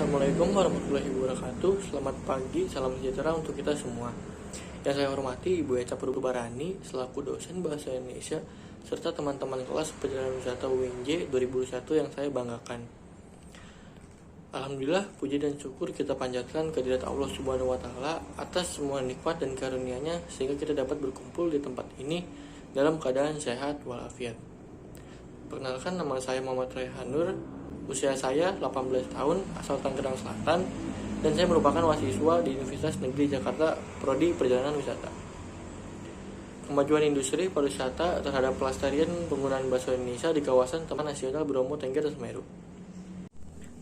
Assalamualaikum warahmatullahi wabarakatuh. Selamat pagi, salam sejahtera untuk kita semua. Yang saya hormati Ibu Eca Purbarani selaku dosen Bahasa Indonesia serta teman-teman kelas Perjalanan Wisata UNJ 2021 yang saya banggakan. Alhamdulillah, puji dan syukur kita panjatkan kehadirat Allah Subhanahu wa taala atas semua nikmat dan karunia-Nya sehingga kita dapat berkumpul di tempat ini dalam keadaan sehat walafiat. Perkenalkan, nama saya Muhammad Raihan Nur. Usia saya 18 tahun, asal Tangerang Selatan, dan saya merupakan mahasiswa di Universitas Negeri Jakarta, Prodi Perjalanan Wisata. Kemajuan industri pariwisata terhadap pelestarian penggunaan bahasa Indonesia di kawasan Taman Nasional Bromo Tengger Semeru.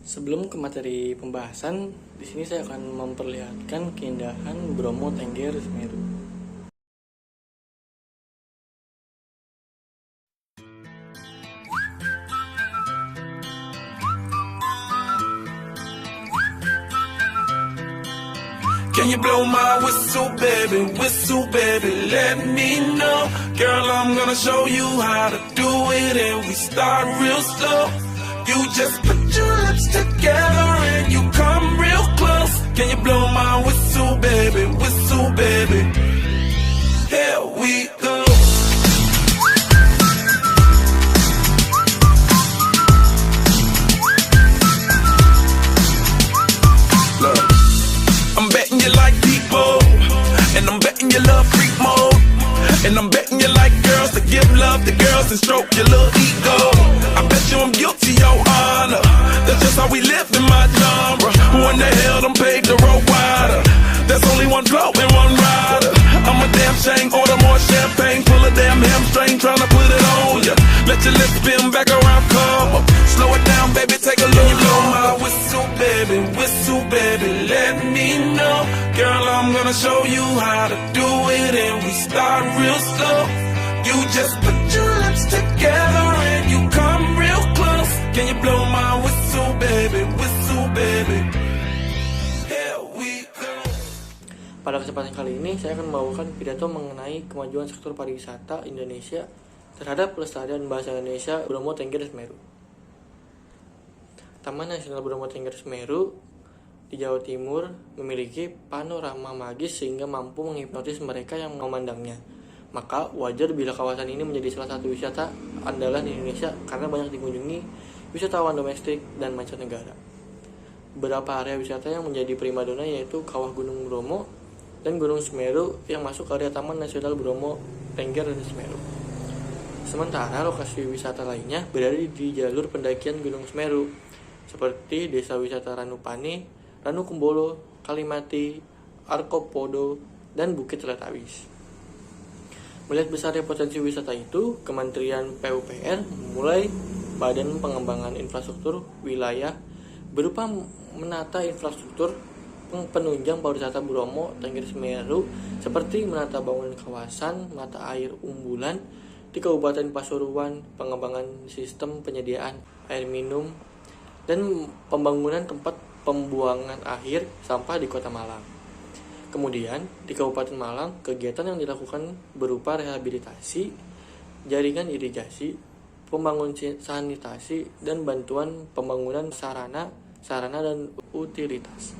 Sebelum ke materi pembahasan, di sini saya akan memperlihatkan keindahan Bromo Tengger Semeru. Can you blow my whistle, baby, let me know. Girl, I'm gonna show you how to do it, and we start real slow. You just put your lips together and you come real close. Can you blow my whistle, baby, here we go. Look, I'm betting you like people, and I'm betting you love freak mode, and I'm betting you like girls to give love to girls and stroke your little ego. I bet you I'm guilty, your honor. That's just how we live in my genre. Who in the hell done paved the road wider? There's only one blow and one rider. I'm a damn shame, order more champagne, pull a damn hamstring, tryna put it on ya. Let your lips spin back around, come up. Slow it down, baby, take a look. You blow my whistle, baby, let me know. Girl, I'm gonna show you how to do it, and we start real slow. You just put your lips together and you come real close. Can you blow my whistle, baby, here we go. Pada kesempatan kali ini, saya akan membawakan pidato mengenai kemajuan sektor pariwisata Indonesia terhadap pelestarian bahasa Indonesia Bromo Tengger Semeru. Taman Nasional Bromo Tengger Semeru di Jawa Timur memiliki panorama magis sehingga mampu menghipnotis mereka yang memandangnya. Maka wajar bila kawasan ini menjadi salah satu wisata andalan di Indonesia karena banyak dikunjungi wisatawan domestik dan mancanegara. Beberapa area wisata yang menjadi primadona yaitu Kawah Gunung Bromo dan Gunung Semeru yang masuk ke area Taman Nasional Bromo Tengger Semeru. Sementara lokasi wisata lainnya berada di jalur pendakian Gunung Semeru seperti Desa Wisata Ranupani, Ranukumbolo, Kalimati, Arkopodo, dan Bukit Teletawis. Melihat besarnya potensi wisata itu, Kementerian PUPR mulai Badan Pengembangan Infrastruktur Wilayah berupa menata infrastruktur penunjang pariwisata Bromo Tengger Semeru seperti menata bangunan kawasan mata air unggulan di Kabupaten Pasuruan, pengembangan sistem penyediaan air minum, dan pembangunan tempat pembuangan akhir sampah di Kota Malang. Kemudian, di Kabupaten Malang, kegiatan yang dilakukan berupa rehabilitasi, jaringan irigasi, pembangunan sanitasi, dan bantuan pembangunan sarana dan utilitas.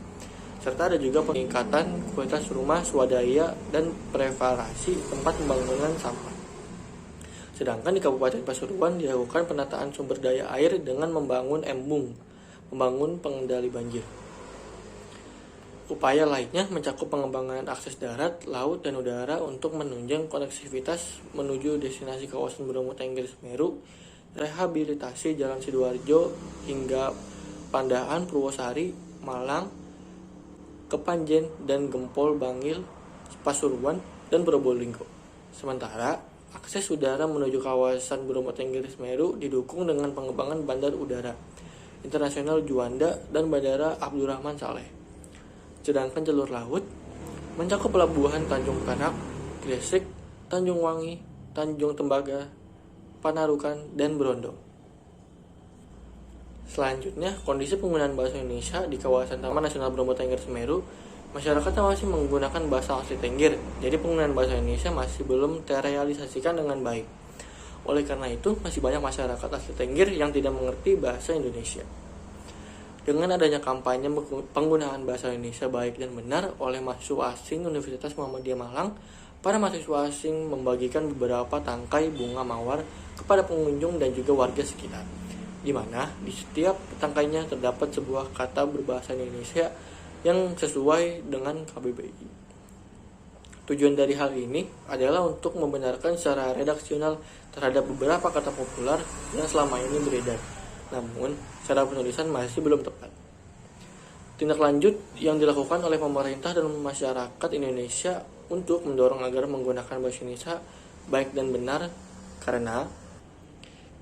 Serta ada juga peningkatan kualitas rumah swadaya dan preparasi tempat pembangunan sampah. Sedangkan di Kabupaten Pasuruan dilakukan penataan sumber daya air dengan membangun embung, membangun pengendali banjir. Upaya lainnya mencakup pengembangan akses darat, laut, dan udara untuk menunjang konektivitas menuju destinasi kawasan Bromo Tengger Semeru, rehabilitasi Jalan Sidoarjo hingga Pandaan Purwosari, Malang, Kepanjen, dan Gempol Bangil, Pasuruan, dan Probolinggo. Sementara akses udara menuju kawasan Bromo Tengger Semeru didukung dengan pengembangan bandar udara internasional Juanda dan Bandara Abdurrahman Saleh. Sedangkan jalur laut mencakup pelabuhan Tanjung Perak, Gresik, Tanjung Wangi, Tanjung Tembaga, Panarukan, dan Brondong. Selanjutnya, kondisi penggunaan bahasa Indonesia di kawasan Taman Nasional Bromo Tengger Semeru, masyarakatnya masih menggunakan bahasa asli Tengger, jadi penggunaan bahasa Indonesia masih belum terrealisasikan dengan baik. Oleh karena itu, masih banyak masyarakat asli Tengger yang tidak mengerti bahasa Indonesia. Dengan adanya kampanye penggunaan bahasa Indonesia baik dan benar oleh mahasiswa asing Universitas Muhammadiyah Malang, para mahasiswa asing membagikan beberapa tangkai bunga mawar kepada pengunjung dan juga warga sekitar, di mana di setiap tangkainya terdapat sebuah kata berbahasa Indonesia yang sesuai dengan KBBI. Tujuan dari hal ini adalah untuk membenarkan secara redaksional terhadap beberapa kata populer yang selama ini beredar, namun cara penulisan masih belum tepat. Tindak lanjut yang dilakukan oleh pemerintah dan masyarakat Indonesia untuk mendorong agar menggunakan bahasa Indonesia baik dan benar, karena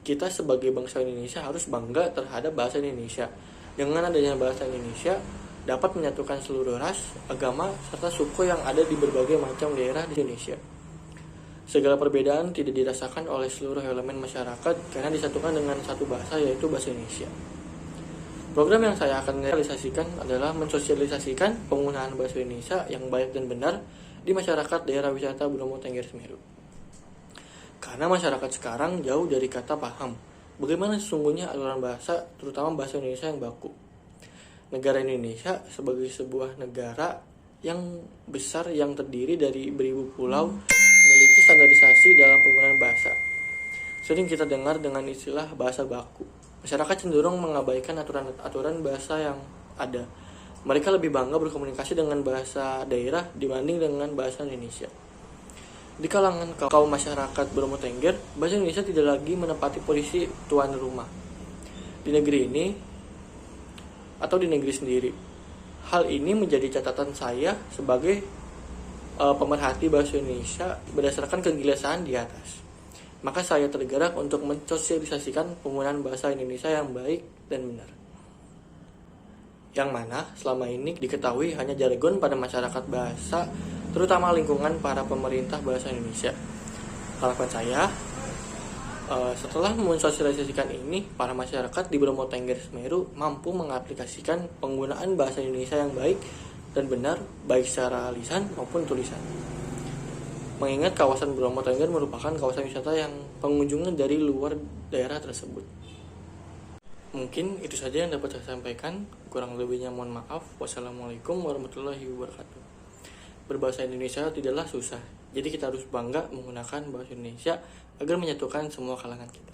kita sebagai bangsa Indonesia harus bangga terhadap bahasa Indonesia. Dengan adanya bahasa Indonesia dapat menyatukan seluruh ras, agama, serta suku yang ada di berbagai macam daerah di Indonesia. Segala perbedaan tidak dirasakan oleh seluruh elemen masyarakat karena disatukan dengan satu bahasa, yaitu bahasa Indonesia. Program yang saya akan realisasikan adalah mensosialisasikan penggunaan bahasa Indonesia yang baik dan benar di masyarakat daerah wisata Bromo Tengger Semeru. Karena masyarakat sekarang jauh dari kata paham bagaimana sesungguhnya aluran bahasa, terutama bahasa Indonesia yang baku. Negara Indonesia sebagai sebuah negara yang besar yang terdiri dari beribu pulau memiliki standarisasi dalam penggunaan bahasa. Sering kita dengar dengan istilah bahasa baku. Masyarakat cenderung mengabaikan aturan bahasa yang ada. Mereka lebih bangga berkomunikasi dengan bahasa daerah dibanding dengan bahasa Indonesia. Di kalangan kaum masyarakat Bromo Tengger, bahasa Indonesia tidak lagi menempati posisi tuan rumah di negeri ini atau di negeri sendiri. Hal ini menjadi catatan saya sebagai pemerhati bahasa Indonesia berdasarkan kegelisahan di atas. Maka saya tergerak untuk mensosialisasikan penggunaan bahasa Indonesia yang baik dan benar. Yang mana selama ini diketahui hanya jargon pada masyarakat bahasa, terutama lingkungan para pemerintah bahasa Indonesia. Harapan saya, setelah mensosialisasikan ini, para masyarakat di Bromo Tengger Semeru mampu mengaplikasikan penggunaan bahasa Indonesia yang baik dan benar, baik secara lisan maupun tulisan. Mengingat kawasan Bromo Tengger merupakan kawasan wisata yang pengunjungnya dari luar daerah tersebut. Mungkin itu saja yang dapat saya sampaikan. Kurang lebihnya mohon maaf. Wassalamualaikum warahmatullahi wabarakatuh. Berbahasa Indonesia tidaklah susah. Jadi kita harus bangga menggunakan bahasa Indonesia agar menyatukan semua kalangan kita.